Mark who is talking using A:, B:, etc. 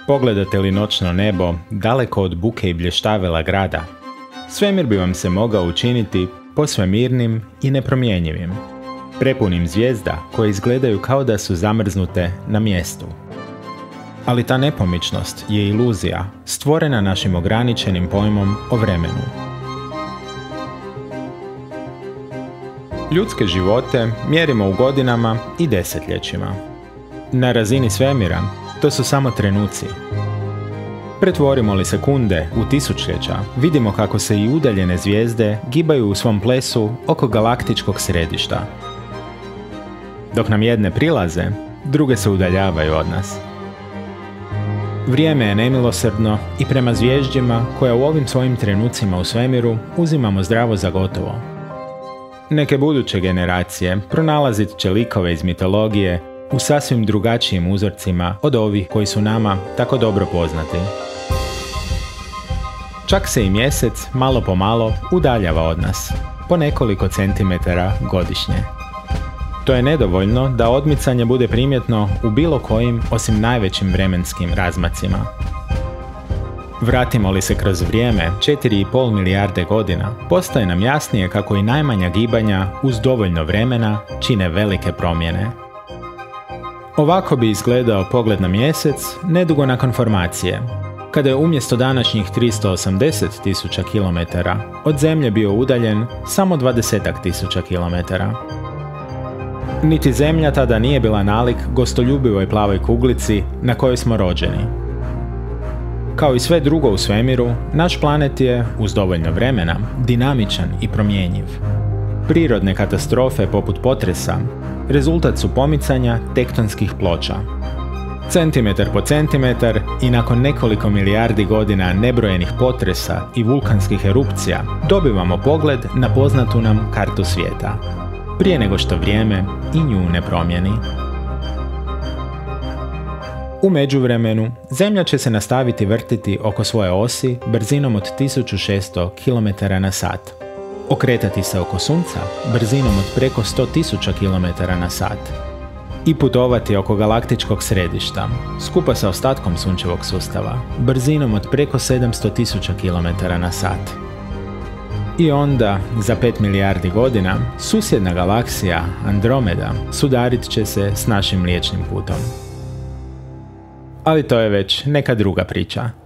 A: Pogledate li noćno nebo, daleko od buke i blještavila grada, svemir bi vam se mogao učiniti posve mirnim i nepromjenjivim, prepunim zvijezda koje izgledaju kao da su zamrznute na mjestu. Ali ta nepomičnost je iluzija stvorena našim ograničenim pojmom o vremenu. Ljudske živote mjerimo u godinama i desetljećima. Na razini svemira to su samo trenuci. Pretvorimo li sekunde u tisućljeća, vidimo kako se i udaljene zvijezde gibaju u svom plesu oko galaktičkog središta. Dok nam jedne prilaze, druge se udaljavaju od nas. Vrijeme je nemilosrdno i prema zvježđima koja u ovim svojim trenucima u svemiru uzimamo zdravo za gotovo. Neke buduće generacije pronalazit će likove iz mitologije u sasvim drugačijim uzorcima od ovih koji su nama tako dobro poznati. Čak se i mjesec malo po malo udaljava od nas, po nekoliko centimetara godišnje. To je nedovoljno da odmicanje bude primjetno u bilo kojim osim najvećim vremenskim razmacima. Vratimo li se kroz vrijeme 4,5 milijarde godina, postaje nam jasnije kako i najmanja gibanja uz dovoljno vremena čine velike promjene. Ovako bi izgledao pogled na mjesec nedugo nakon formacije, kada je umjesto današnjih 380.000 km od Zemlje bio udaljen samo 20.000 km. Niti Zemlja tada nije bila nalik gostoljubivoj plavoj kuglici na kojoj smo rođeni. Kao i sve drugo u svemiru, naš planet je, uz dovoljno vremena, dinamičan i promjenjiv. Prirodne katastrofe poput potresa rezultat su pomicanja tektonskih ploča. Centimetar po centimetar i nakon nekoliko milijardi godina nebrojenih potresa i vulkanskih erupcija dobivamo pogled na poznatu nam kartu svijeta, prije nego što vrijeme i nju ne promijeni. U međuvremenu, Zemlja će se nastaviti vrtiti oko svoje osi brzinom od 1600 km/h, okretati se oko Sunca brzinom od preko 100.000 km/h i putovati oko galaktičkog središta, skupa sa ostatkom Sunčevog sustava, brzinom od preko 700.000 km/h. I onda, za 5 milijardi godina, susjedna galaksija Andromeda sudarit će se s našim Mliječnim putom. Ali to je već neka druga priča.